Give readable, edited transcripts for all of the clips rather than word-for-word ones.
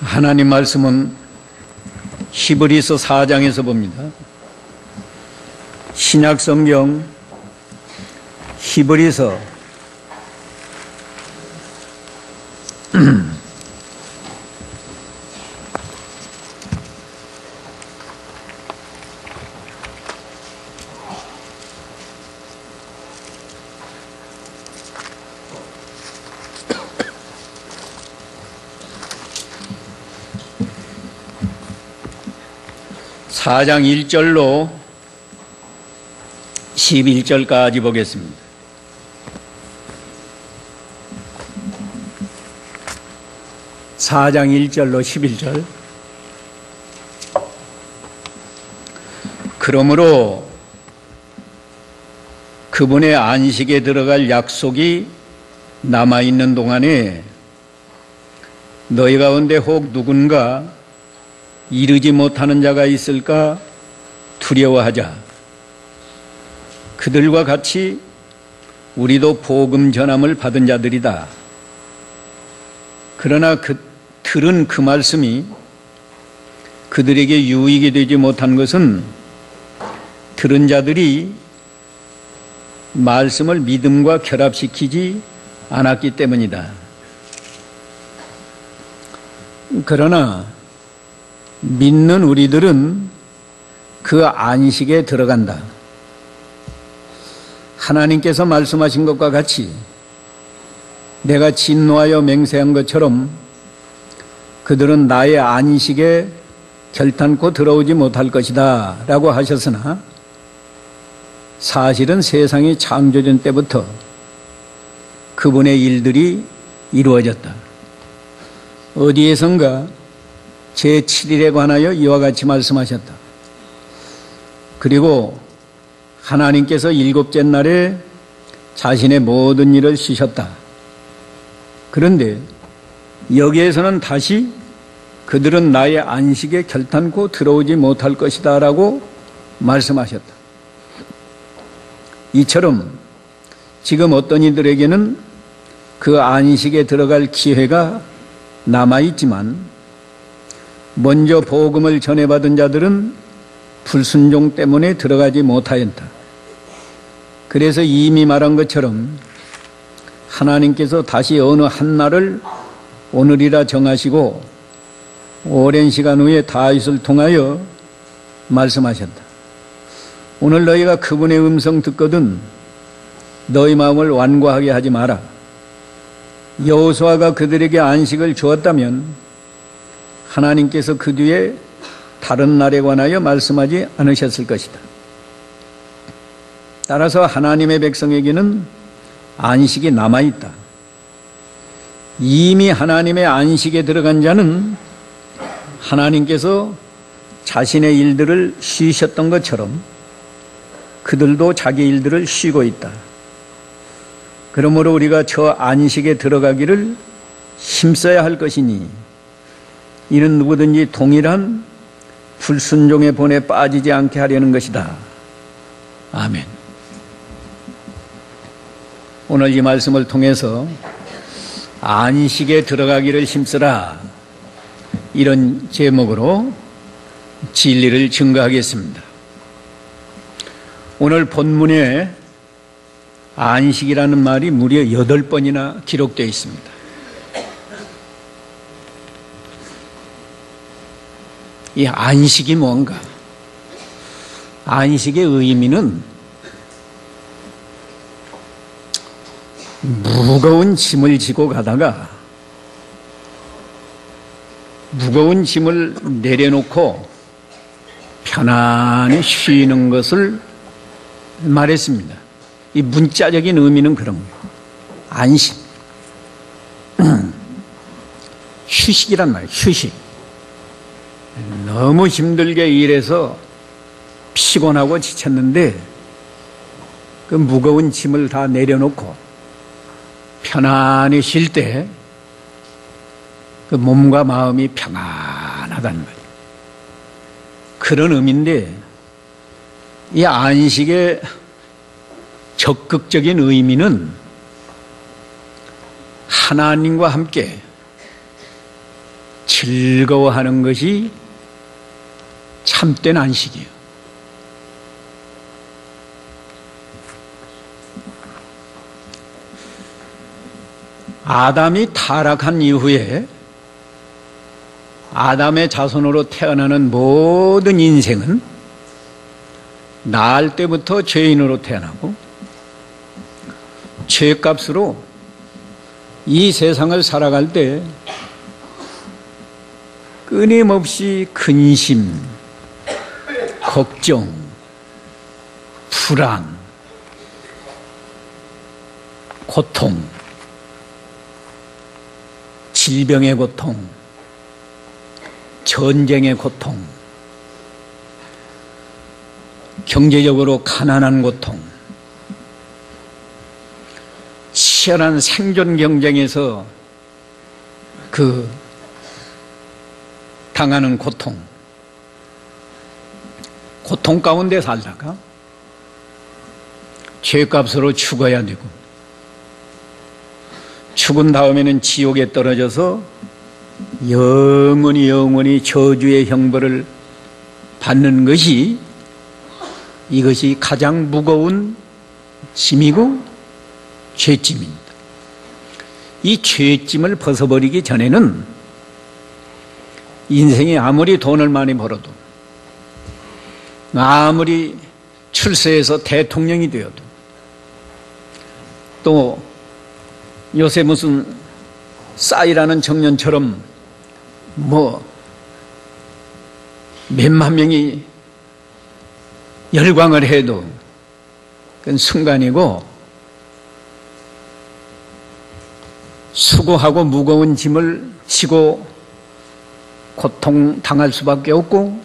하나님 말씀은 히브리서 4장에서 봅니다. 신약성경 히브리서 4장 1절로 11절까지 보겠습니다. (4장 1절로 11절) 그러므로 그분의 안식에 들어갈 약속이 남아있는 동안에 너희 가운데 혹 누군가 이르지 못하는 자가 있을까 두려워하자. 그들과 같이 우리도 복음 전함을 받은 자들이다. 그러나 들은 그 말씀이 그들에게 유익이 되지 못한 것은 들은 자들이 말씀을 믿음과 결합시키지 않았기 때문이다. 그러나 믿는 우리들은 그 안식에 들어간다. 하나님께서 말씀하신 것과 같이 내가 진노하여 맹세한 것처럼 그들은 나의 안식에 결탄코 들어오지 못할 것이다 라고 하셨으나 사실은 세상이 창조된 때부터 그분의 일들이 이루어졌다. 어디에선가 제7일에 관하여 이와 같이 말씀하셨다. 그리고 하나님께서 일곱째 날에 자신의 모든 일을 쉬셨다. 그런데 여기에서는 다시 그들은 나의 안식에 결탄코 들어오지 못할 것이다 라고 말씀하셨다. 이처럼 지금 어떤 이들에게는 그 안식에 들어갈 기회가 남아있지만 먼저 복음을 전해받은 자들은 불순종 때문에 들어가지 못하였다. 그래서 이미 말한 것처럼 하나님께서 다시 어느 한 날을 오늘이라 정하시고 오랜 시간 후에 다윗을 통하여 말씀하셨다. 오늘 너희가 그분의 음성 듣거든 너희 마음을 완고하게 하지 마라. 여호수아가 그들에게 안식을 주었다면 하나님께서 그 뒤에 다른 날에 관하여 말씀하지 않으셨을 것이다. 따라서 하나님의 백성에게는 안식이 남아있다. 이미 하나님의 안식에 들어간 자는 하나님께서 자신의 일들을 쉬셨던 것처럼 그들도 자기 일들을 쉬고 있다. 그러므로 우리가 저 안식에 들어가기를 힘써야 할 것이니 이는 누구든지 동일한 불순종의 본에 빠지지 않게 하려는 것이다. 아멘. 오늘 이 말씀을 통해서 안식에 들어가기를 힘쓰라 이런 제목으로 진리를 증거하겠습니다. 오늘 본문에 안식이라는 말이 무려 8번이나 기록되어 있습니다. 이 안식이 뭔가? 안식의 의미는 무거운 짐을 지고 가다가 무거운 짐을 내려놓고 편안히 쉬는 것을 말했습니다. 이 문자적인 의미는 그런 거예요. 안식. 휴식이란 말이에요. 휴식. 너무 힘들게 일해서 피곤하고 지쳤는데 그 무거운 짐을 다 내려놓고 편안히 쉴 때 그 몸과 마음이 평안하다는 말이에요. 그런 의미인데 이 안식의 적극적인 의미는 하나님과 함께 즐거워하는 것이 참된 안식이에요. 아담이 타락한 이후에 아담의 자손으로 태어나는 모든 인생은 낳을 때부터 죄인으로 태어나고 죄값으로 이 세상을 살아갈 때 끊임없이 근심, 걱정, 불안, 고통, 질병의 고통, 전쟁의 고통, 경제적으로 가난한 고통, 치열한 생존 경쟁에서 당하는 고통 가운데 살다가 죄값으로 죽어야 되고 죽은 다음에는 지옥에 떨어져서 영원히 저주의 형벌을 받는 것이 이것이 가장 무거운 짐이고 죄짐입니다. 이 죄짐을 벗어버리기 전에는 인생이 아무리 돈을 많이 벌어도 아무리 출세해서 대통령이 되어도 또 요새 무슨 싸이라는 청년처럼 몇만 명이 열광을 해도 그건 순간이고 수고하고 무거운 짐을 지고 고통당할 수밖에 없고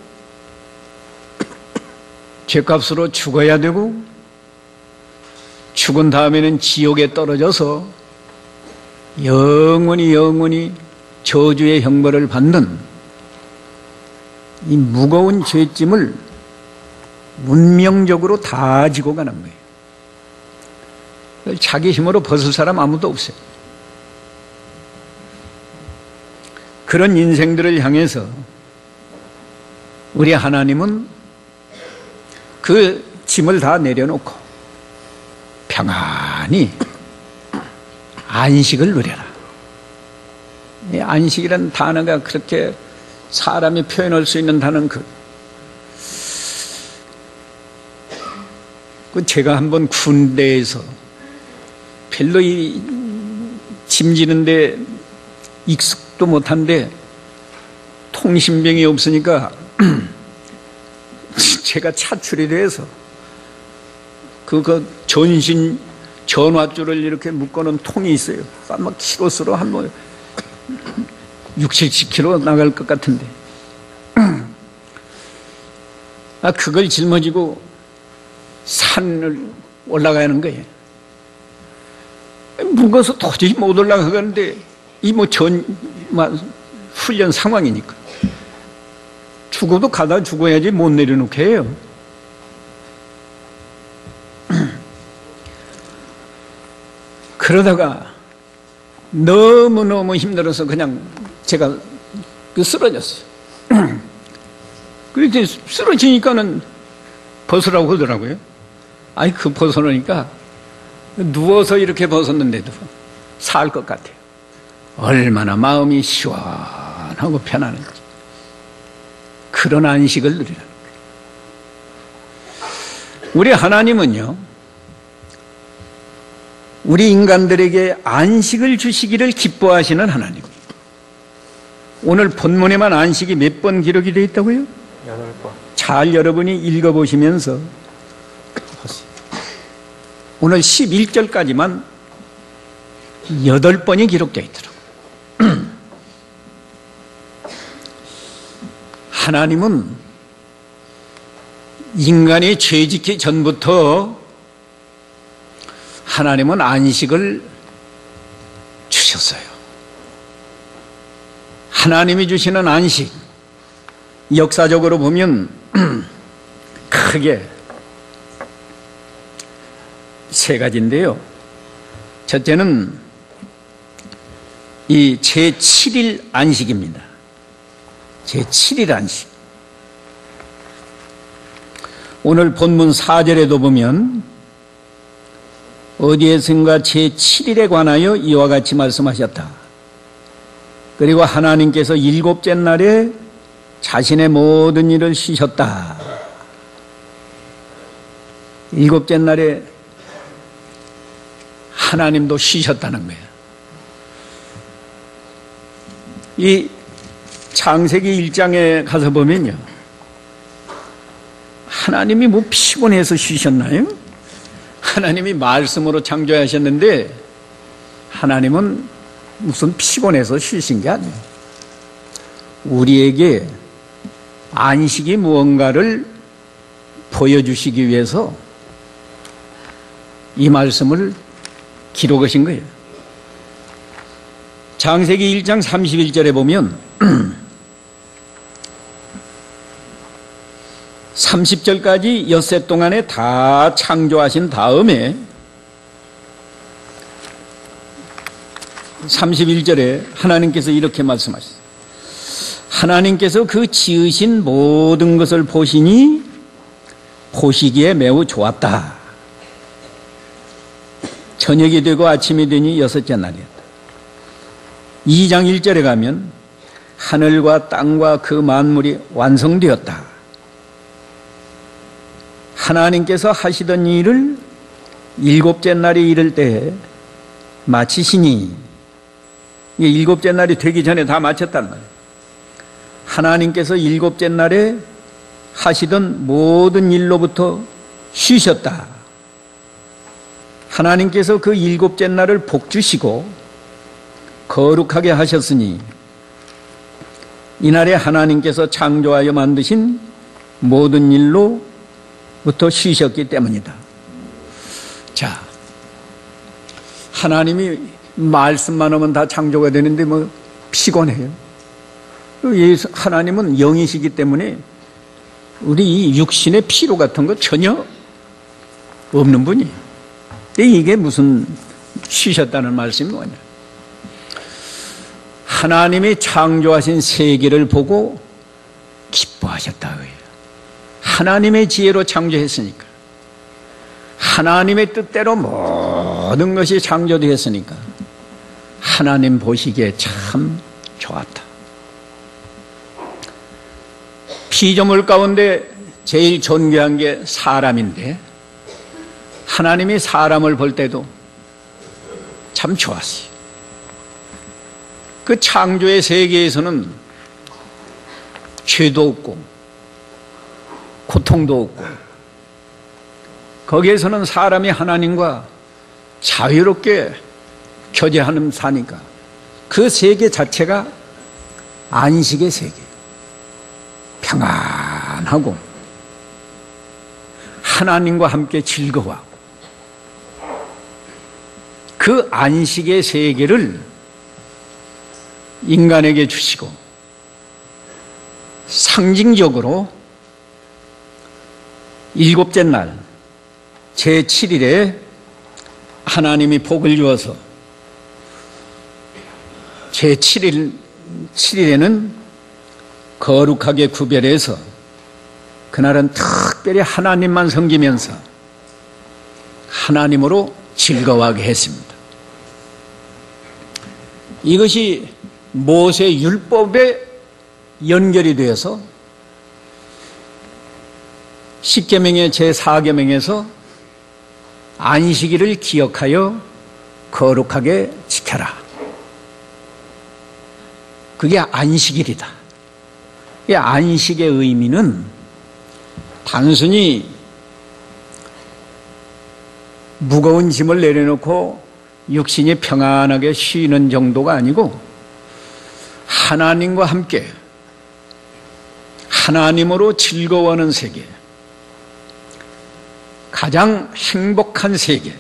죄값으로 죽어야 되고 죽은 다음에는 지옥에 떨어져서 영원히 저주의 형벌을 받는 이 무거운 죄짐을 운명적으로 다 지고 가는 거예요. 자기 힘으로 벗을 사람 아무도 없어요. 그런 인생들을 향해서 우리 하나님은 그 짐을 다 내려놓고 평안히 안식을 누려라. 이 안식이라는 단어가 그렇게 사람이 표현할 수 있는 단어는 제가 한번 군대에서 별로 이 짐지는데 익숙도 못한데 통신병이 없으니까 제가 차출이 돼서 전신 전화줄을 이렇게 묶어놓은 통이 있어요. 아마 키로수로 한 60-70km 나갈 것 같은데 그걸 짊어지고 산을 올라가는 거예요. 무거워서 도저히 못 올라가는데 훈련 상황이니까 죽어도 가다 죽어야지 못 내려놓게 해요. 그러다가 너무너무 힘들어서 그냥 제가 쓰러졌어요. 그렇게 쓰러지니까는 벗으라고 하더라고요. 벗어놓으니까 누워서 이렇게 벗었는데도 살 것 같아요. 얼마나 마음이 시원하고 편안한지. 그런 안식을 누리라는 거예요. 우리 하나님은요, 우리 인간들에게 안식을 주시기를 기뻐하시는 하나님입니다. 오늘 본문에만 안식이 몇 번 기록이 되어 있다고요? 8번. 잘 여러분이 읽어보시면서 오늘 11절까지만 8번이 기록되어 있더라고요. 하나님은 인간이 죄짓기 전부터 하나님은 안식을 주셨어요. 하나님이 주시는 안식, 역사적으로 보면 크게 세 가지인데요. 첫째는 이 제7일 안식입니다. 제7일 안식. 오늘 본문 4절에도 보면 어디에선가 제7일에 관하여 이와 같이 말씀하셨다. 그리고 하나님께서 일곱째 날에 자신의 모든 일을 쉬셨다. 일곱째 날에 하나님도 쉬셨다는 거예요. 이 창세기 1장에 가서 보면요, 하나님이 뭐 피곤해서 쉬셨나요? 하나님이 말씀으로 창조하셨는데 하나님은 무슨 피곤해서 쉬신 게 아니에요. 우리에게 안식이 무언가를 보여주시기 위해서 이 말씀을 기록하신 거예요. 창세기 1장 31절에 보면 30절까지 엿새 동안에 다 창조하신 다음에 31절에 하나님께서 이렇게 말씀하셨어요. 하나님께서 그 지으신 모든 것을 보시니 보시기에 매우 좋았다. 저녁이 되고 아침이 되니 여섯째 날이었다. 2장 1절에 가면 하늘과 땅과 그 만물이 완성되었다. 하나님께서 하시던 일을 일곱째 날이 이를 때에 마치시니, 이게 일곱째 날이 되기 전에 다 마쳤단 말이에요. 하나님께서 일곱째 날에 하시던 모든 일로부터 쉬셨다. 하나님께서 그 일곱째 날을 복주시고 거룩하게 하셨으니 이날에 하나님께서 창조하여 만드신 모든 일로부터 쉬셨기 때문이다. 자, 하나님이 말씀만 하면 다 창조가 되는데 뭐 피곤해요. 하나님은 영이시기 때문에 우리 이 육신의 피로 같은 거 전혀 없는 분이에요. 이게 무슨 쉬셨다는 말씀이 뭐냐? 하나님이 창조하신 세계를 보고 기뻐하셨다고요. 하나님의 지혜로 창조했으니까, 하나님의 뜻대로 모든 것이 창조되었으니까 하나님 보시기에 참 좋았다. 피조물 가운데 제일 존귀한 게 사람인데 하나님이 사람을 볼 때도 참 좋았어요. 그 창조의 세계에서는 죄도 없고 고통도 없고 거기에서는 사람이 하나님과 자유롭게 교제하는 사니까 그 세계 자체가 안식의 세계예요. 평안하고 하나님과 함께 즐거워하고 그 안식의 세계를 인간에게 주시고 상징적으로 일곱째 날 제7일에 하나님이 복을 주어서 제7일에는 거룩하게 구별해서 그날은 특별히 하나님만 섬기면서 하나님으로 즐거워하게 했습니다. 이것이 모세 율법에 연결이 되어서 십계명의 제4계명에서 안식일을 기억하여 거룩하게 지켜라. 그게 안식일이다. 이 안식의 의미는 단순히 무거운 짐을 내려놓고 육신이 평안하게 쉬는 정도가 아니고 하나님과 함께 하나님으로 즐거워하는 세계, 가장 행복한 세계,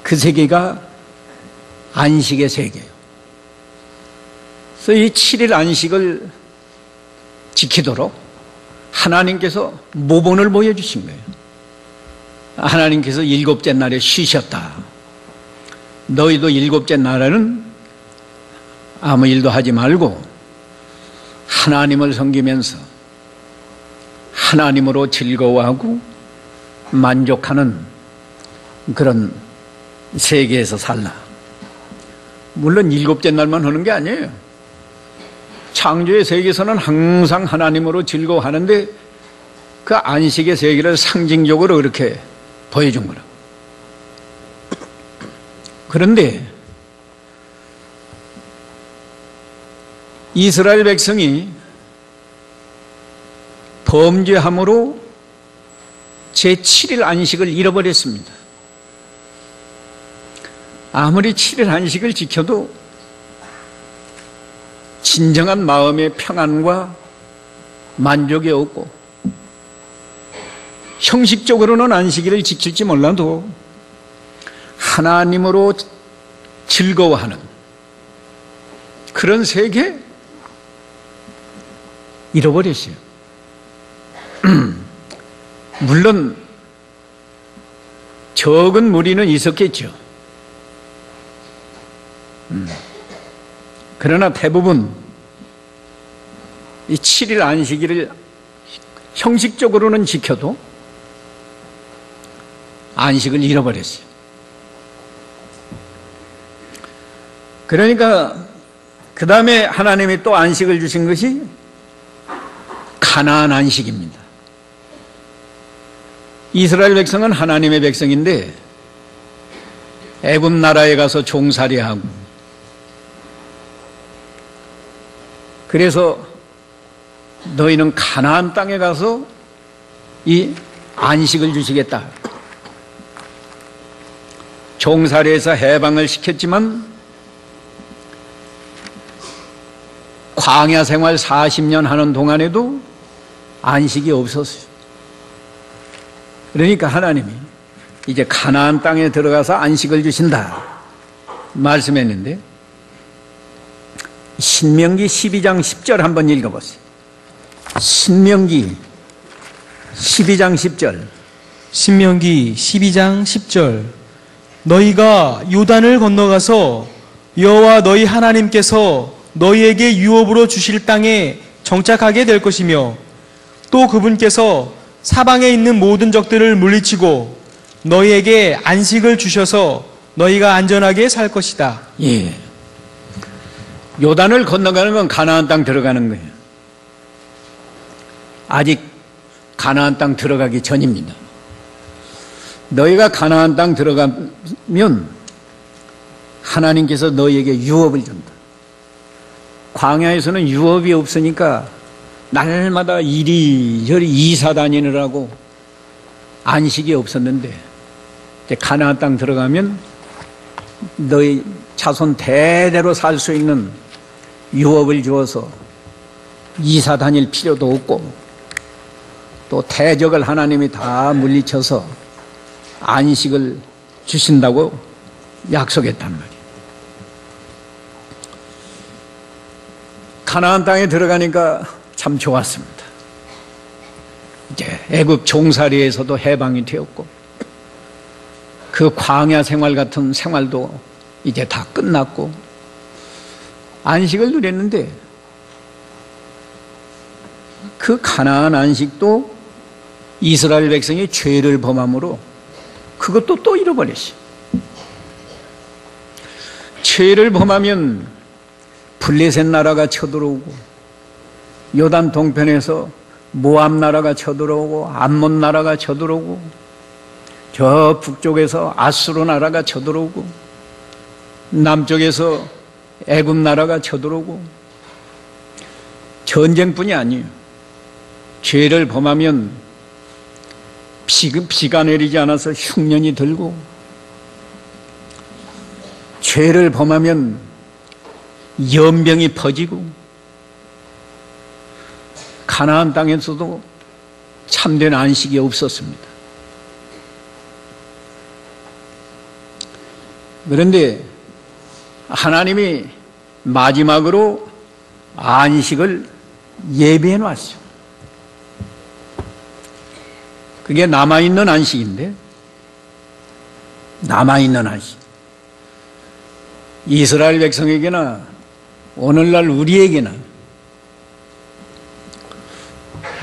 그 세계가 안식의 세계예요. 그래서 이 7일 안식을 지키도록 하나님께서 모본을 보여주신 거예요. 하나님께서 일곱째 날에 쉬셨다. 너희도 일곱째 날에는 아무 일도 하지 말고 하나님을 섬기면서 하나님으로 즐거워하고 만족하는 그런 세계에서 살라. 물론 일곱째 날만 하는 게 아니에요. 창조의 세계에서는 항상 하나님으로 즐거워하는데 그 안식의 세계를 상징적으로 그렇게 보여준 거라. 그런데 이스라엘 백성이 범죄함으로 제7일 안식을 잃어버렸습니다. 아무리 7일 안식을 지켜도 진정한 마음의 평안과 만족이 없고 형식적으로는 안식일을 지킬지 몰라도 하나님으로 즐거워하는 그런 세계 잃어버렸어요. 물론 적은 무리는 있었겠죠. 그러나 대부분 이 7일 안식일을 형식적으로는 지켜도 안식을 잃어버렸어요. 그러니까 그 다음에 하나님이 또 안식을 주신 것이 가나안 안식입니다. 이스라엘 백성은 하나님의 백성인데 애굽 나라에 가서 종살이하고 그래서 너희는 가나안 땅에 가서 이 안식을 주시겠다. 종살이에서 해방을 시켰지만 광야 생활 40년 하는 동안에도 안식이 없었어요. 그러니까 하나님이 이제 가나안 땅에 들어가서 안식을 주신다 말씀했는데 신명기 12장 10절 한번 읽어보세요. 신명기 12장 10절. 신명기 12장 10절. 너희가 요단을 건너가서 여호와 너희 하나님께서 너희에게 유업으로 주실 땅에 정착하게 될 것이며 또 그분께서 사방에 있는 모든 적들을 물리치고 너희에게 안식을 주셔서 너희가 안전하게 살 것이다. 예. 요단을 건너가는 건 가나안 땅 들어가는 거예요. 아직 가나안 땅 들어가기 전입니다. 너희가 가나안 땅 들어가면 하나님께서 너희에게 유업을 준다. 광야에서는 유업이 없으니까 날마다 이리저리 이사 다니느라고 안식이 없었는데 이제 가나안 땅 들어가면 너희 자손 대대로 살 수 있는 유업을 주어서 이사 다닐 필요도 없고 또 대적을 하나님이 다 물리쳐서 안식을 주신다고 약속했단 말이에요. 가나안 땅에 들어가니까 참 좋았습니다. 이제 애굽 종살이에서도 해방이 되었고 그 광야 생활 같은 생활도 이제 다 끝났고 안식을 누렸는데 그 가나안 안식도 이스라엘 백성이 죄를 범함으로 그것도 또 잃어버렸어요. 죄를 범하면 블레셋 나라가 쳐들어오고 요단 동편에서 모압 나라가 쳐들어오고 암몬 나라가 쳐들어오고 저 북쪽에서 아수르 나라가 쳐들어오고 남쪽에서 애굽 나라가 쳐들어오고 전쟁뿐이 아니에요. 죄를 범하면 비가 내리지 않아서 흉년이 들고 죄를 범하면 연병이 퍼지고 가나안 땅에서도 참된 안식이 없었습니다. 그런데 하나님이 마지막으로 안식을 예비해 놨어요. 그게 남아있는 안식인데 남아있는 안식. 이스라엘 백성에게나 오늘날 우리에게나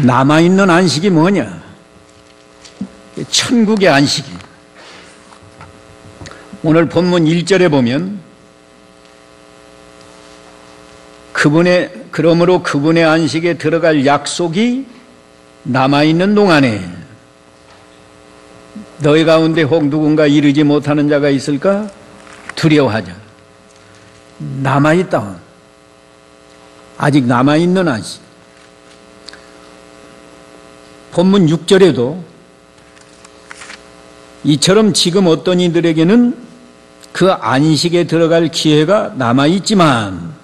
남아있는 안식이 뭐냐? 천국의 안식이. 오늘 본문 1절에 보면 그러므로 그분의 안식에 들어갈 약속이 남아있는 동안에 너희 가운데 혹 누군가 이르지 못하는 자가 있을까? 두려워하자. 남아있다. 아직 남아있는 안식. 본문 6절에도 이처럼 지금 어떤 이들에게는 그 안식에 들어갈 기회가 남아있지만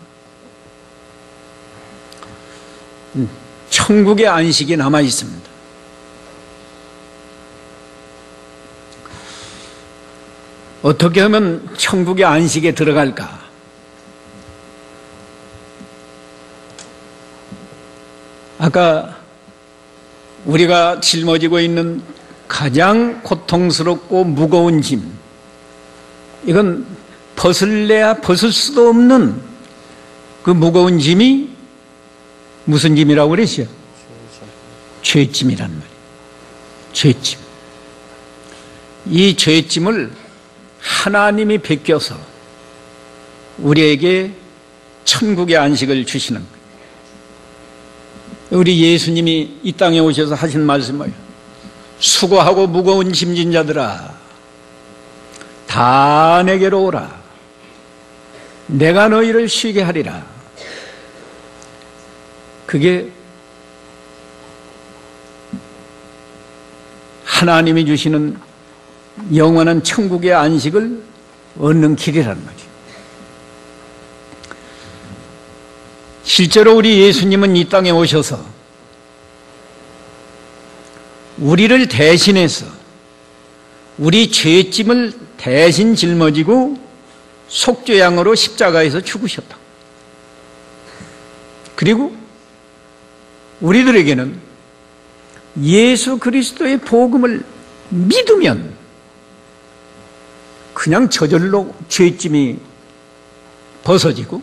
천국의 안식이 남아있습니다. 어떻게 하면 천국의 안식에 들어갈까? 아까 우리가 짊어지고 있는 가장 고통스럽고 무거운 짐, 이건 벗을래야 벗을 수도 없는 그 무거운 짐이 무슨 짐이라고 그랬어요? 죄짐이란 말이에요. 죄짐. 이 죄짐을 하나님이 베껴서 우리에게 천국의 안식을 주시는 거예요. 우리 예수님이 이 땅에 오셔서 하신 말씀은 뭐예요? 수고하고 무거운 짐진 자들아, 다 내게로 오라. 내가 너희를 쉬게 하리라. 그게 하나님이 주시는 영원한 천국의 안식을 얻는 길이란 말이에요. 실제로 우리 예수님은 이 땅에 오셔서 우리를 대신해서 우리 죄짐을 대신 짊어지고 속죄양으로 십자가에서 죽으셨다. 그리고 우리들에게는 예수 그리스도의 복음을 믿으면 그냥 저절로 죄짐이 벗어지고,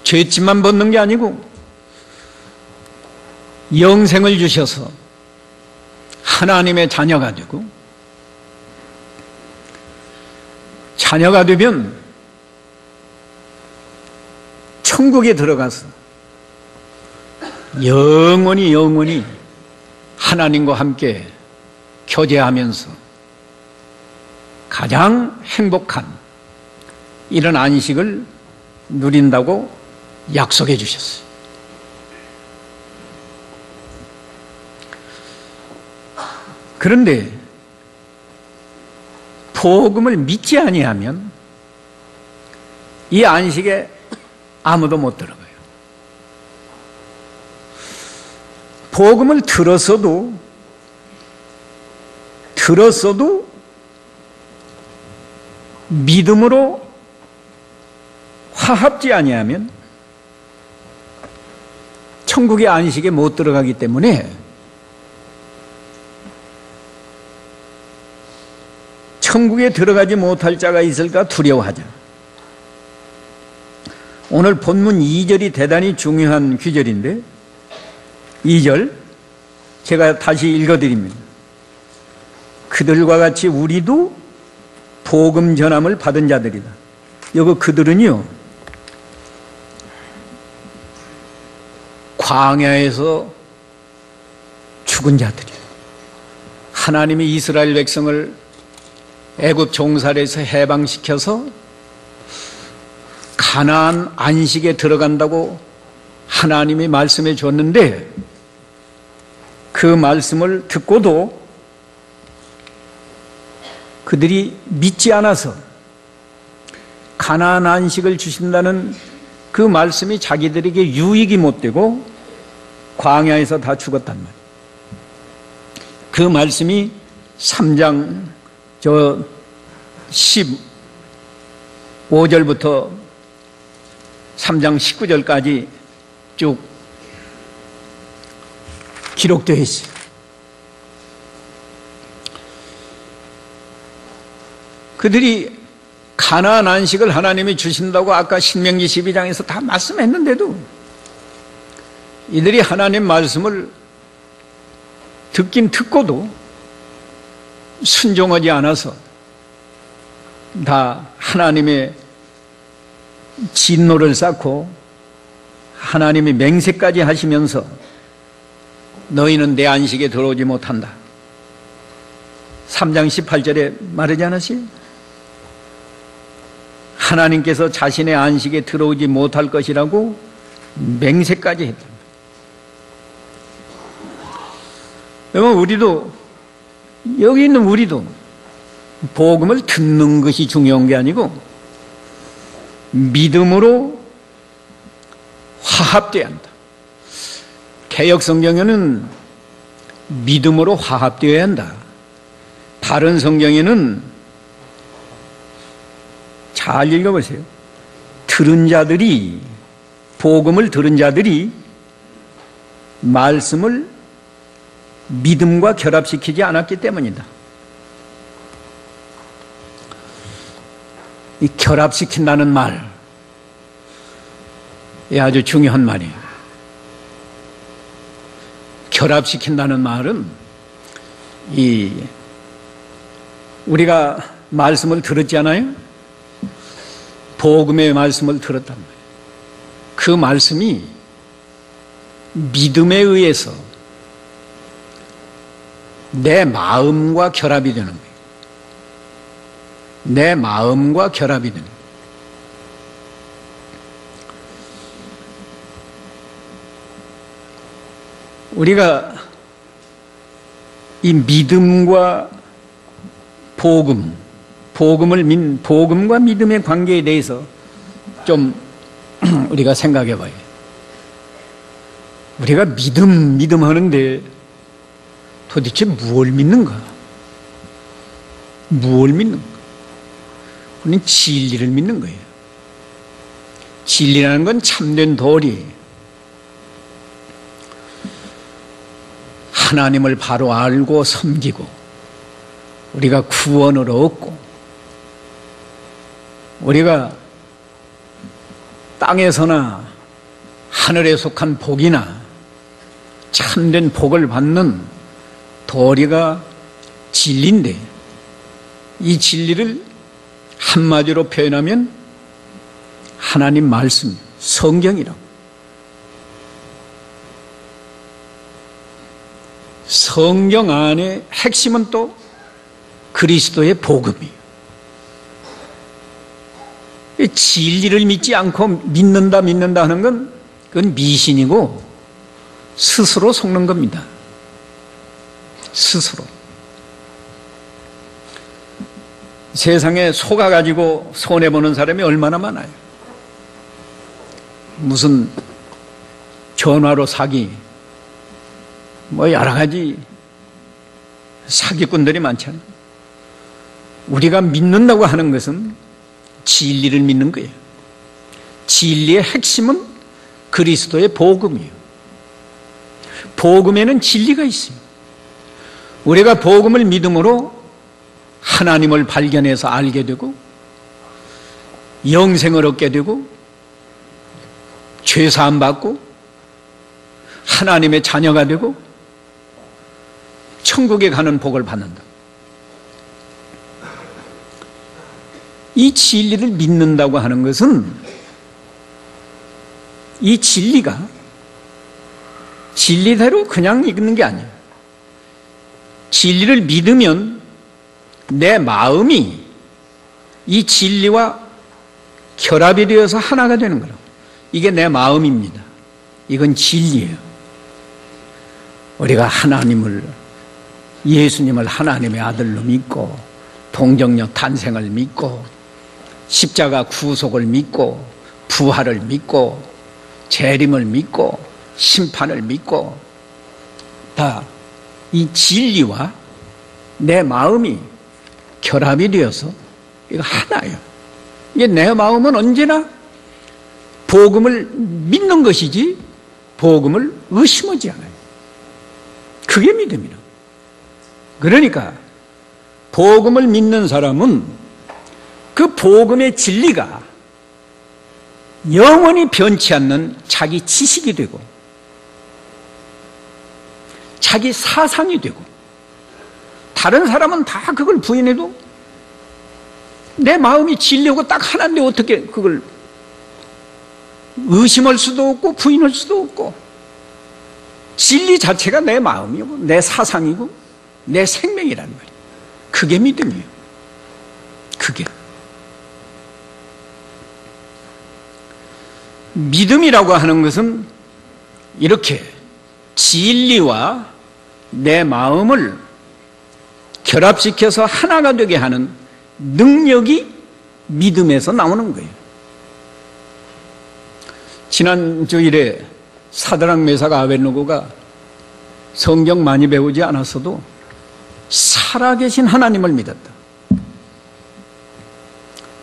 죄짐만 벗는 게 아니고 영생을 주셔서 하나님의 자녀가 되고, 자녀가 되면 천국에 들어가서 영원히 하나님과 함께 교제하면서 가장 행복한 이런 안식을 누린다고 약속해 주셨어요. 그런데 복음을 믿지 아니하면 이 안식에 아무도 못 들어가요. 복음을 들었어도 믿음으로 화합지 아니하면 천국의 안식에 못 들어가기 때문에 천국에 들어가지 못할 자가 있을까 두려워하자. 오늘 본문 2절이 대단히 중요한 구절인데, 2절 제가 다시 읽어드립니다. 그들과 같이 우리도 복음 전함을 받은 자들이다. 여기 그들은요, 광야에서 죽은 자들이에요. 하나님이 이스라엘 백성을 애굽 종살에서 해방시켜서 가나안 안식에 들어간다고 하나님이 말씀해 줬는데, 그 말씀을 듣고도 그들이 믿지 않아서 가나안 안식을 주신다는 그 말씀이 자기들에게 유익이 못 되고 광야에서 다 죽었단 말이에요. 그 말씀이 3장 15절부터 3장 19절까지 쭉 기록되어 있어요. 그들이 가나안 안식을 하나님이 주신다고 아까 신명기 12장에서 다 말씀했는데도 이들이 하나님 말씀을 듣긴 듣고도 순종하지 않아서 다 하나님의 진노를 쌓고 하나님이 맹세까지 하시면서 너희는 내 안식에 들어오지 못한다. 3장 18절에 말하지 않았어요? 하나님께서 자신의 안식에 들어오지 못할 것이라고 맹세까지 했다. 여러분, 우리도, 여기 있는 우리도 복음을 듣는 것이 중요한 게 아니고 믿음으로 화합돼야 한다. 개역 성경에는 믿음으로 화합되어야 한다. 다른 성경에는 잘 읽어보세요. 들은 자들이, 복음을 들은 자들이 말씀을 믿음과 결합시키지 않았기 때문이다. 이 결합시킨다는 말, 이 아주 중요한 말이에요. 결합시킨다는 말은 우리가 말씀을 들었잖아요. 복음의 말씀을 들었단 말이에요. 그 말씀이 믿음에 의해서 내 마음과 결합이 되는 거예요. 내 마음과 결합이 되는 거예요. 우리가 이 믿음과 복음과 믿음의 관계에 대해서 좀 우리가 생각해 봐요. 우리가 믿음 하는데 도대체 무엇을 믿는가? 무엇을 믿는가? 우리는 진리를 믿는 거예요. 진리라는 건 참된 도리예요. 하나님을 바로 알고 섬기고 우리가 구원을 얻고 우리가 땅에서나 하늘에 속한 복이나 참된 복을 받는 도리가 진리인데 이 진리를 한마디로 표현하면 하나님 말씀, 성경이라고. 성경 안에 핵심은 또 그리스도의 복음이에요. 진리를 믿지 않고 믿는다 하는 건 그건 미신이고 스스로 속는 겁니다. 스스로. 세상에 속아가지고 손해보는 사람이 얼마나 많아요. 무슨 전화로 사기, 뭐 여러 가지 사기꾼들이 많잖아요. 우리가 믿는다고 하는 것은 진리를 믿는 거예요. 진리의 핵심은 그리스도의 복음이에요. 복음에는 진리가 있어요. 우리가 복음을 믿음으로 하나님을 발견해서 알게 되고 영생을 얻게 되고 죄사함 받고 하나님의 자녀가 되고 천국에 가는 복을 받는다. 이 진리를 믿는다고 하는 것은 이 진리가 진리대로 그냥 읽는 게 아니에요. 진리를 믿으면 내 마음이 이 진리와 결합이 되어서 하나가 되는 거라고. 이게 내 마음입니다. 이건 진리예요. 우리가 예수님을 하나님의 아들로 믿고 동정녀 탄생을 믿고 십자가 구속을 믿고 부활을 믿고 재림을 믿고 심판을 믿고 다 이 진리와 내 마음이 결합이 되어서 이거 하나예요. 이게 내 마음은 언제나 복음을 믿는 것이지 복음을 의심하지 않아요. 그게 믿음이라. 그러니까 복음을 믿는 사람은 그 복음의 진리가 영원히 변치 않는 자기 지식이 되고 자기 사상이 되고, 다른 사람은 다 그걸 부인해도 내 마음이 진리고 딱 하나인데 어떻게 그걸 의심할 수도 없고 부인할 수도 없고, 진리 자체가 내 마음이고 내 사상이고 내 생명이라는 거예요. 그게 믿음이에요. 그게 믿음이라고 하는 것은 이렇게 진리와 내 마음을 결합시켜서 하나가 되게 하는 능력이 믿음에서 나오는 거예요. 지난 주일에 사드락 메삭 아벳느고가 성경 많이 배우지 않았어도 살아계신 하나님을 믿었다.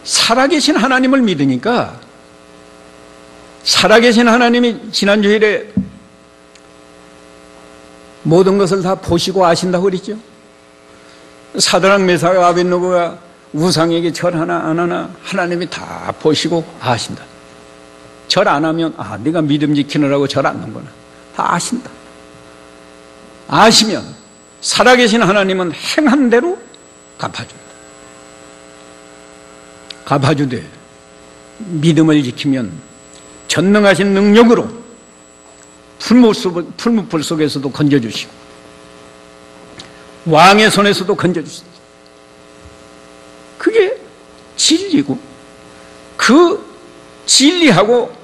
살아계신 하나님을 믿으니까, 살아계신 하나님이 지난 주일에 모든 것을 다 보시고 아신다고 그랬죠. 사드락 메삭 아벳느고가 우상에게 절 하나 안 하나 하나님이 다 보시고 아신다. 절 안 하면 네가 믿음 지키느라고 절 안 하는구나. 다 아신다. 아시면 살아계신 하나님은 행한 대로 갚아준다. 갚아주되 믿음을 지키면 전능하신 능력으로 풀무불 속에서도 건져주시고 왕의 손에서도 건져주신다. 그게 진리고, 그 진리하고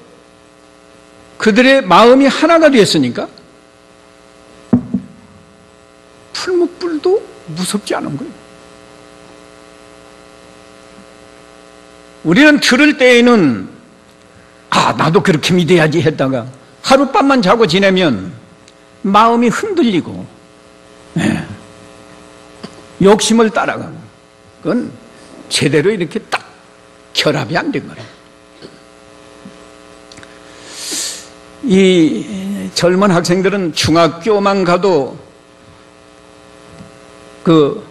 그들의 마음이 하나가 되었으니까 풀무불도 무섭지 않은 거예요. 우리는 들을 때에는 나도 그렇게 믿어야지 했다가 하룻밤만 자고 지내면 마음이 흔들리고 욕심을 따라가고, 그건 제대로 이렇게 딱 결합이 안 된 거예요. 이 젊은 학생들은 중학교만 가도 그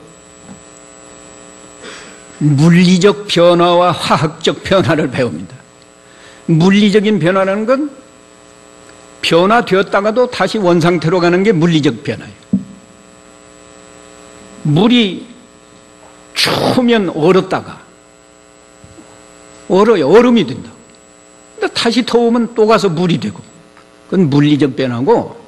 물리적 변화와 화학적 변화를 배웁니다. 물리적인 변화라는 건 변화되었다가도 다시 원상태로 가는 게 물리적 변화예요. 물이 추우면 얼었다가 얼어요. 얼음이 된다. 근데 다시 더우면 또 가서 물이 되고, 그건 물리적 변화고,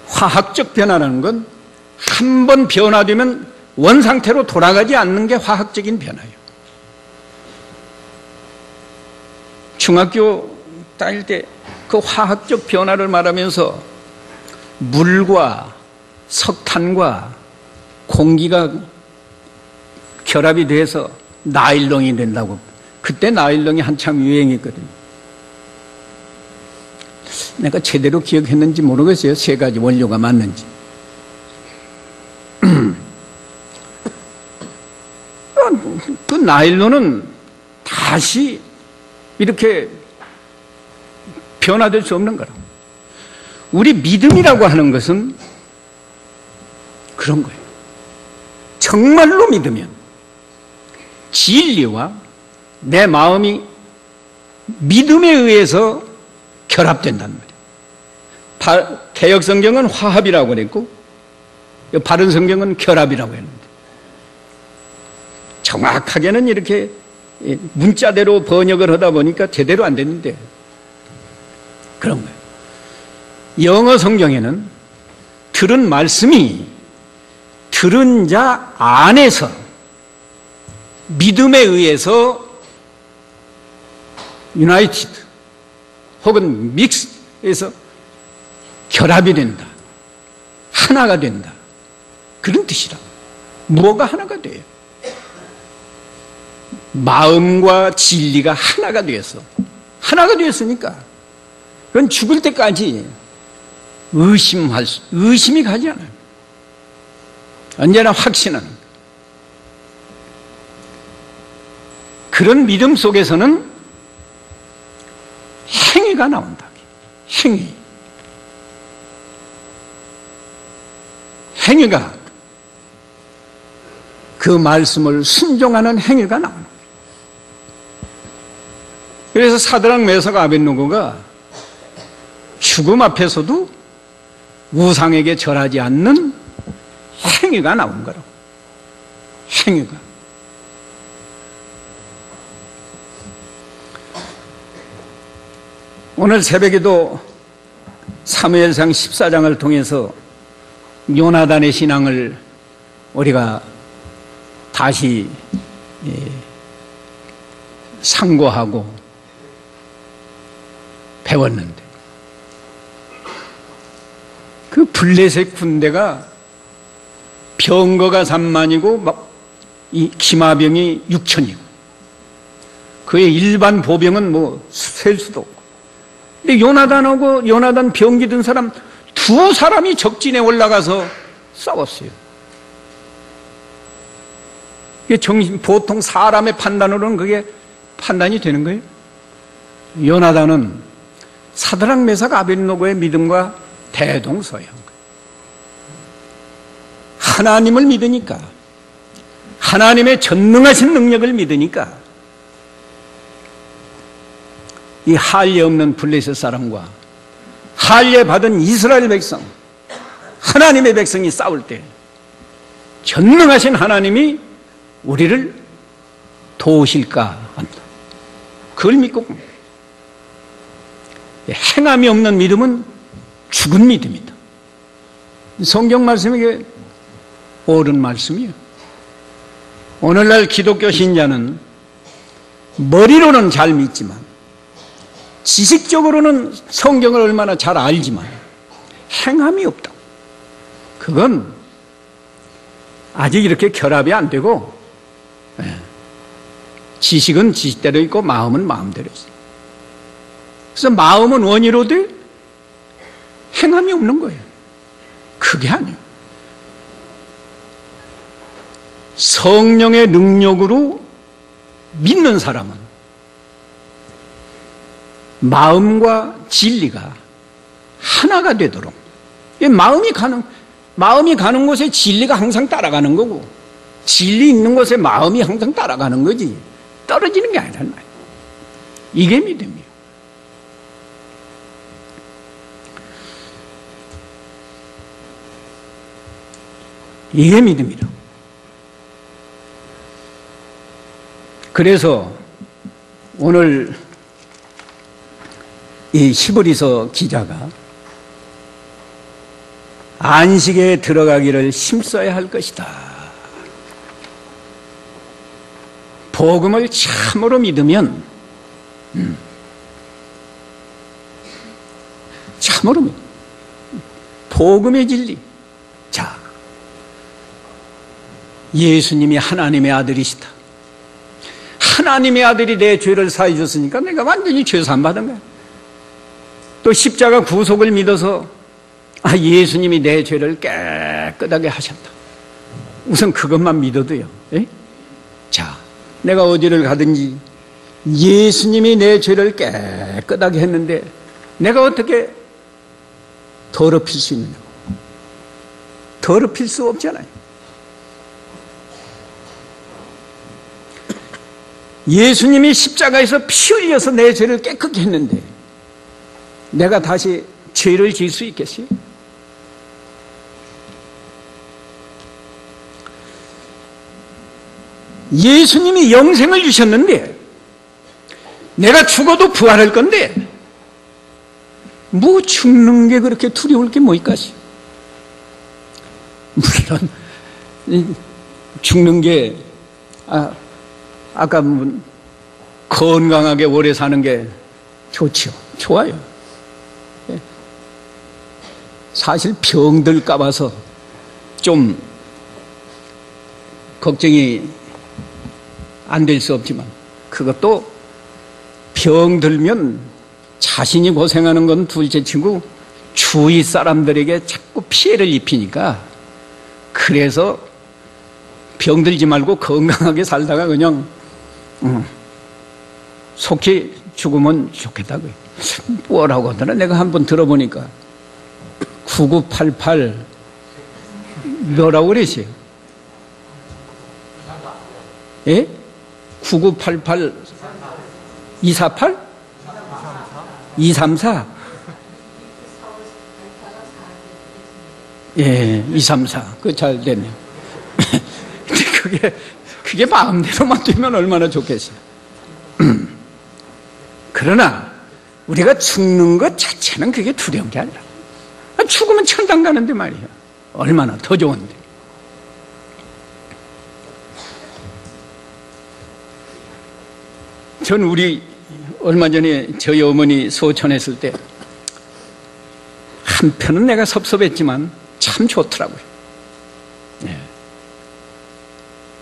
화학적 변화라는 건 한 번 변화되면 원상태로 돌아가지 않는 게 화학적인 변화예요. 중학교 다닐 때 그 화학적 변화를 말하면서 물과 석탄과 공기가 결합이 돼서 나일론이 된다고. 그때 나일론이 한참 유행했거든요. 내가 제대로 기억했는지 모르겠어요. 세 가지 원료가 맞는지. 그 나일론은 다시 이렇게 변화될 수 없는 거라고. 우리 믿음이라고 하는 것은 그런 거예요. 정말로 믿으면 진리와 내 마음이 믿음에 의해서 결합된단 말이에요. 개역 성경은 화합이라고 그랬고, 바른 성경은 결합이라고 했는데, 정확하게는 이렇게 문자대로 번역을 하다 보니까 제대로 안 됐는데 그런 거예요. 영어 성경에는 들은 말씀이 들은 자 안에서 믿음에 의해서 유나이티드 혹은 믹스해서 결합이 된다. 하나가 된다. 그런 뜻이라. 무엇가 하나가 돼요. 마음과 진리가 하나가 되어서, 하나가 되었으니까 그건 죽을 때까지 의심이 가지 않아요. 언제나 확신하는 그런 믿음 속에서는 행위가 나온다. 행위가 그 말씀을 순종하는 행위가 나오는 거예요. 그래서 사드락 메삭 아벳느고가 죽음 앞에서도 우상에게 절하지 않는 행위가 나온 거라고. 행위가. 오늘 새벽에도 사무엘상 14장을 통해서 요나단의 신앙을 우리가 다시 상고하고 배웠는데, 그 블레셋 군대가 병거가 3만이고 이 기마병이 6천이고 그의 일반 보병은 뭐 셀 수도 없고, 근데 요나단 병기 든 사람 두 사람이 적진에 올라가서 싸웠어요. 이게 보통 사람의 판단으로는 그게 판단이 되는 거예요. 요나단은 사드락 메삭 아벳노고의 믿음과 대동소이한 거예요. 하나님을 믿으니까, 하나님의 전능하신 능력을 믿으니까 이 할례 없는 블레셋 사람과 할례 받은 이스라엘 백성, 하나님의 백성이 싸울 때 전능하신 하나님이 우리를 도우실까 합니다. 그걸 믿고, 행함이 없는 믿음은 죽은 믿음이다. 성경 말씀이 이게 옳은 말씀이에요. 오늘날 기독교 신자는 머리로는 잘 믿지만, 지식적으로는 성경을 얼마나 잘 알지만 행함이 없다. 그건 아직 이렇게 결합이 안 되고, 지식은 지식대로 있고 마음은 마음대로 있어. 그래서 마음은 원이로 돼 행함이 없는 거예요. 그게 아니에요. 성령의 능력으로 믿는 사람은 마음과 진리가 하나가 되도록, 마음이 가는 곳에 진리가 항상 따라가는 거고, 진리 있는 곳에 마음이 항상 따라가는 거지 떨어지는 게 아니란 말이에요. 이게 믿음이에요. 이게 믿음이라. 그래서 오늘 이 히브리서 기자가 안식에 들어가기를 힘써야 할 것이다. 복음을 참으로 믿으면, 참으로 믿음, 복음의 진리. 자, 예수님이 하나님의 아들이시다. 하나님의 아들이 내 죄를 사해 줬으니까 내가 완전히 죄 사함 받은 거야. 또 십자가 구속을 믿어서 예수님이 내 죄를 깨끗하게 하셨다. 우선 그것만 믿어도요. 에? 자, 내가 어디를 가든지 예수님이 내 죄를 깨끗하게 했는데 내가 어떻게 더럽힐 수 있느냐고. 더럽힐 수 없잖아요. 예수님이 십자가에서 피 흘려서 내 죄를 깨끗게 했는데 내가 다시 죄를 지을 수 있겠어요? 예수님이 영생을 주셨는데 내가 죽어도 부활할 건데 뭐 죽는 게 그렇게 두려울 게 뭐 있까지. 물론 죽는 게 아까 건강하게 오래 사는 게 좋죠. 좋아요. 사실 병들까 봐서 좀 걱정이 안 될 수 없지만, 그것도 병들면 자신이 고생하는 건 둘째치고 주위 사람들에게 자꾸 피해를 입히니까, 그래서 병들지 말고 건강하게 살다가 그냥 속히 죽으면 좋겠다고요. 뭐라고 하더라? 내가 한번 들어보니까 9988 뭐라고 그랬어요? 예? 9988 248? 234? 예, 2, 3, 4. 그거 잘 됐네요. 근데 그게 마음대로만 되면 얼마나 좋겠어요. 그러나 우리가 죽는 것 자체는 그게 두려운 게 아니라, 죽으면 천당 가는데 말이에요. 얼마나 더 좋은데. 전 우리 얼마 전에 저희 어머니 소천했을 때 한편은 내가 섭섭했지만 참 좋더라고요. 예.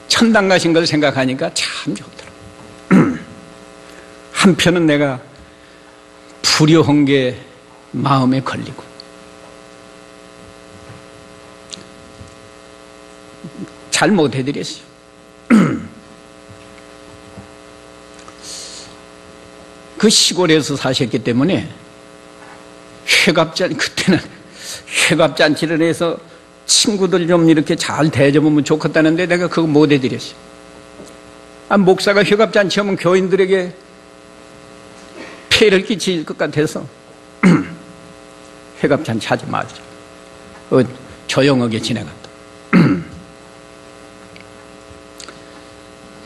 천당 가신 걸 생각하니까 참 좋더라고요. 한편은 내가 불효한 게 마음에 걸리고, 잘 못해드렸어요. 그 시골에서 사셨기 때문에 그때는 회갑잔치를 해서 친구들 좀 이렇게 잘 대접하면 좋겠다는데 내가 그거 못 해드렸어요. 목사가 회갑잔치 하면 교인들에게 폐를 끼칠 것 같아서 회갑잔치 하지 말자. 조용하게 지내간다.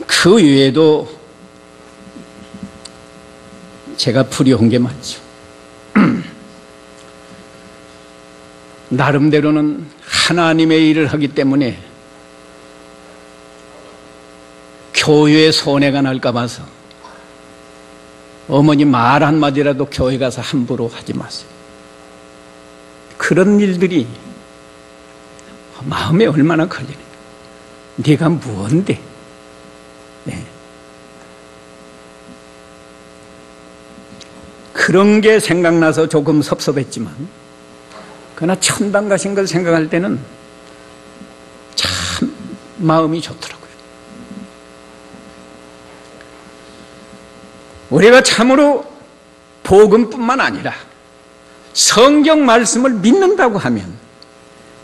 그 외에도 제가 불효한 게 많죠. 나름대로는 하나님의 일을 하기 때문에 교회에 손해가 날까 봐서 어머니 말 한마디라도 교회 가서 함부로 하지 마세요. 그런 일들이 마음에 얼마나 걸리네. 네가 무언데? 네. 그런 게 생각나서 조금 섭섭했지만, 그러나 천당 가신 걸 생각할 때는 참 마음이 좋더라고요. 우리가 참으로 복음뿐만 아니라 성경 말씀을 믿는다고 하면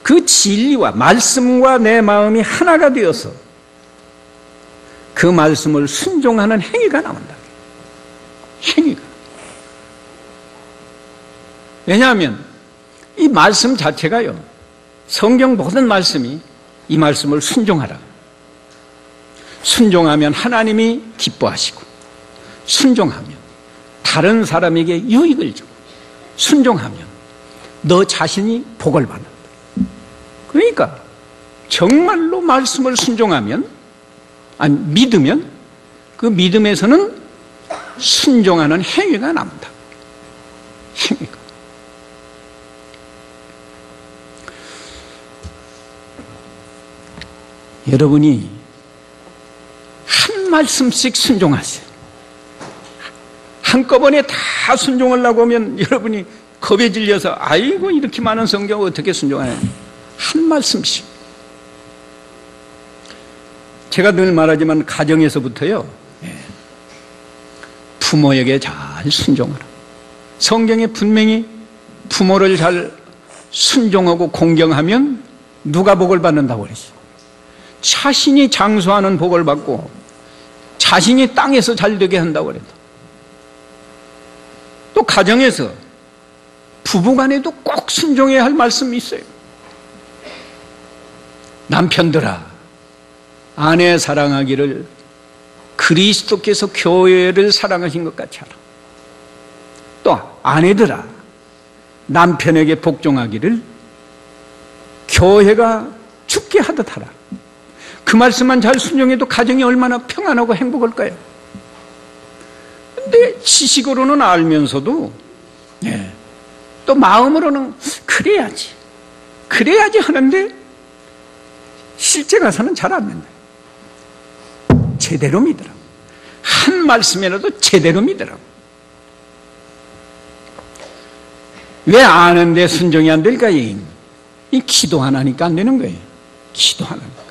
그 진리와 말씀과 내 마음이 하나가 되어서 그 말씀을 순종하는 행위가 나온다. 행위가. 왜냐하면 이 말씀 자체가요, 성경 모든 말씀이 이 말씀을 순종하라. 순종하면 하나님이 기뻐하시고, 순종하면 다른 사람에게 유익을 주고, 순종하면 너 자신이 복을 받는다. 그러니까 정말로 말씀을 순종하면, 믿으면 그 믿음에서는 순종하는 행위가 나온다. 행위가. 여러분이 한 말씀씩 순종하세요. 한꺼번에 다 순종하려고 하면 여러분이 겁에 질려서 아이고 이렇게 많은 성경 어떻게 순종하냐. 한 말씀씩. 제가 늘 말하지만 가정에서부터요, 부모에게 잘 순종하라. 성경에 분명히 부모를 잘 순종하고 공경하면 누가 복을 받는다고 그랬어요. 자신이 장수하는 복을 받고 자신이 땅에서 잘 되게 한다고 그랬다. 또 가정에서 부부간에도 꼭 순종해야 할 말씀이 있어요. 남편들아, 아내 사랑하기를 그리스도께서 교회를 사랑하신 것 같이 하라. 또 아내들아, 남편에게 복종하기를 교회가 죽게 하듯 하라. 그 말씀만 잘 순종해도 가정이 얼마나 평안하고 행복할까요? 근데 지식으로는 알면서도 또 마음으로는 그래야지 하는데 실제 가서는 잘 안 된다. 제대로 믿으라고. 한 말씀이라도 제대로 믿으라고. 왜 아는데 순종이 안 될까요? 이 기도 하나니까 안 되는 거예요. 기도 하나니까.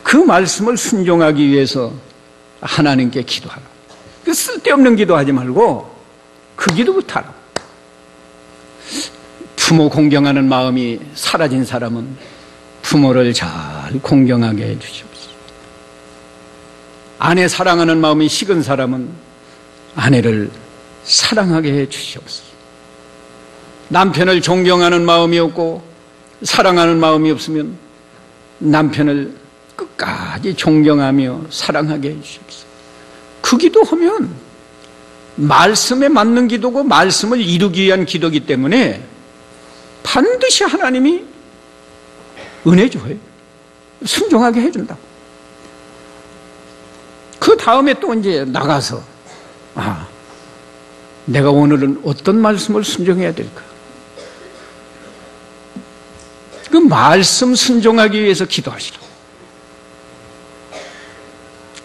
그 말씀을 순종하기 위해서 하나님께 기도하라. 그 쓸데없는 기도하지 말고 그 기도부터 하라. 부모 공경하는 마음이 사라진 사람은 부모를 잘 공경하게 해 주시옵소서. 아내 사랑하는 마음이 식은 사람은 아내를 사랑하게 해 주시옵소서. 남편을 존경하는 마음이 없고 사랑하는 마음이 없으면 남편을 끝까지 존경하며 사랑하게 해주십시오. 그 기도하면 말씀에 맞는 기도고 말씀을 이루기 위한 기도이기 때문에 반드시 하나님이 은혜 줘요. 순종하게 해준다고. 그 다음에 또 이제 나가서 내가 오늘은 어떤 말씀을 순종해야 될까? 그 말씀 순종하기 위해서 기도하시라.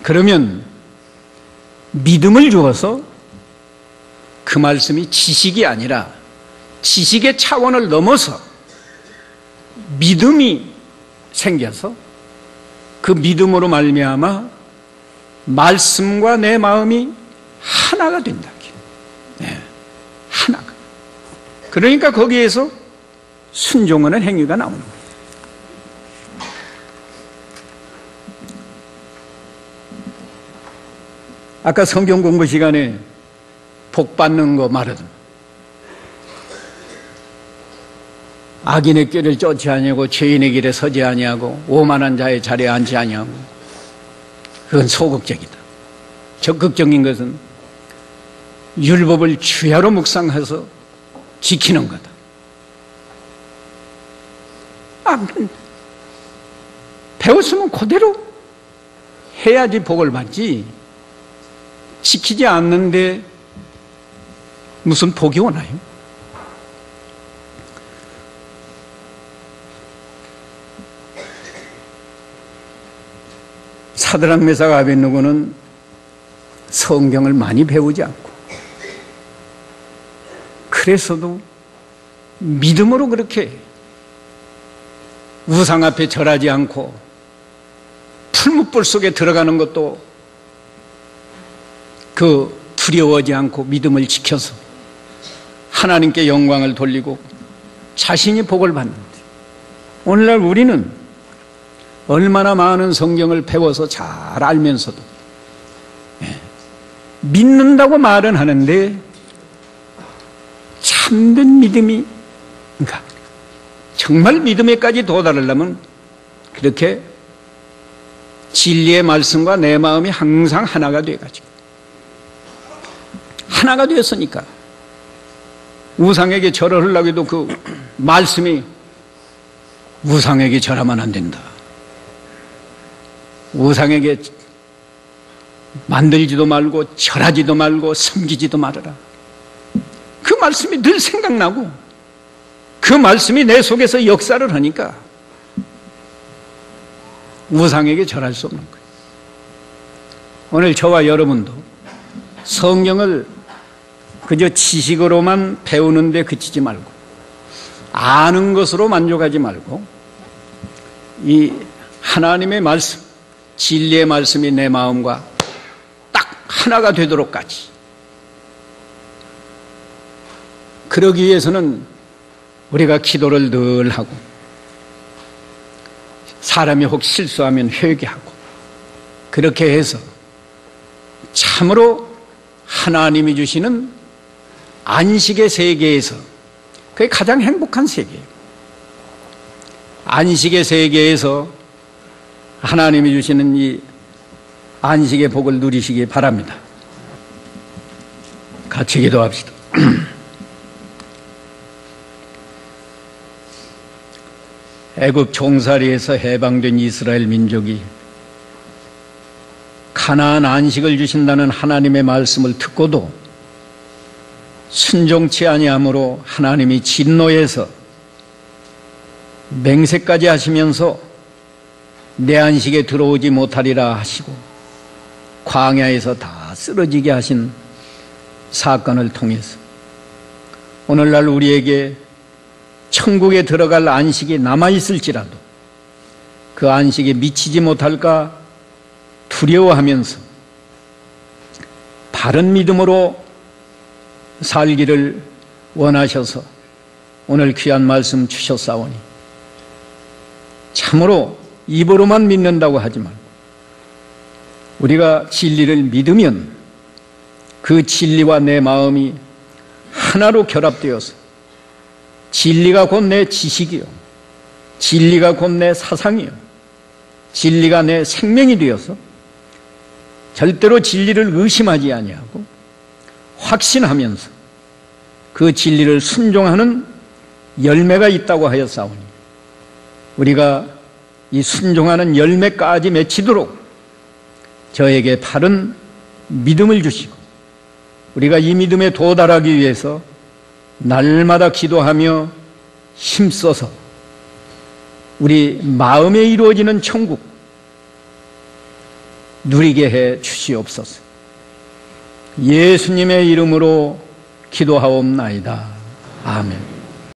그러면 믿음을 주어서 그 말씀이 지식이 아니라 지식의 차원을 넘어서 믿음이 생겨서 그 믿음으로 말미암아 말씀과 내 마음이 하나가 된다. 네, 하나가. 그러니까 거기에서 순종하는 행위가 나오는 거예요. 아까 성경 공부 시간에 복 받는 거 말하던 악인의 길을 쫓지 아니하고 죄인의 길에 서지 아니하고 오만한 자의 자리에 앉지 아니하고, 그건 소극적이다. 적극적인 것은 율법을 주야로 묵상해서 지키는 거다. 배웠으면 그대로 해야지 복을 받지, 지키지 않는데 무슨 복이 오나요? 사드락 메삭 아벳느고는 성경을 많이 배우지 않고 그래서도 믿음으로 그렇게 우상 앞에 절하지 않고 풀무불 속에 들어가는 것도 그 두려워하지 않고 믿음을 지켜서 하나님께 영광을 돌리고 자신이 복을 받는데, 오늘날 우리는 얼마나 많은 성경을 배워서 잘 알면서도 믿는다고 말은 하는데 참된 믿음이, 그러니까 정말 믿음에까지 도달하려면 그렇게 진리의 말씀과 내 마음이 항상 하나가 돼가지고, 하나가 되었으니까 우상에게 절을 하려고 해도 그 말씀이 우상에게 절하면 안 된다, 우상에게 만들지도 말고 절하지도 말고 섬기지도 말아라, 그 말씀이 늘 생각나고 그 말씀이 내 속에서 역사를 하니까 우상에게 절할 수 없는 거예요. 오늘 저와 여러분도 성경을 그저 지식으로만 배우는 데 그치지 말고 아는 것으로 만족하지 말고 이 하나님의 말씀, 진리의 말씀이 내 마음과 딱 하나가 되도록까지, 그러기 위해서는 우리가 기도를 늘 하고 사람이 혹 실수하면 회개하고 그렇게 해서 참으로 하나님이 주시는 안식의 세계에서, 그게 가장 행복한 세계예요. 안식의 세계에서 하나님이 주시는 이 안식의 복을 누리시기 바랍니다. 같이 기도합시다. 애굽 종살이에서 해방된 이스라엘 민족이 가나안 안식을 주신다는 하나님의 말씀을 듣고도 순종치 아니함으로 하나님이 진노해서 맹세까지 하시면서 내 안식에 들어오지 못하리라 하시고 광야에서 다 쓰러지게 하신 사건을 통해서 오늘날 우리에게 천국에 들어갈 안식이 남아있을지라도 그 안식에 미치지 못할까 두려워하면서 바른 믿음으로 살기를 원하셔서 오늘 귀한 말씀 주셨사오니 참으로 입으로만 믿는다고 하지 말고 우리가 진리를 믿으면 그 진리와 내 마음이 하나로 결합되어서 진리가 곧 내 지식이요, 진리가 곧 내 사상이요, 진리가 내 생명이 되어서 절대로 진리를 의심하지 아니하고 확신하면서 그 진리를 순종하는 열매가 있다고 하였사오니, 우리가 이 순종하는 열매까지 맺히도록 저에게 바른 믿음을 주시고, 우리가 이 믿음에 도달하기 위해서 날마다 기도하며 힘써서 우리 마음에 이루어지는 천국 누리게 해 주시옵소서. 예수님의 이름으로 기도하옵나이다. 아멘.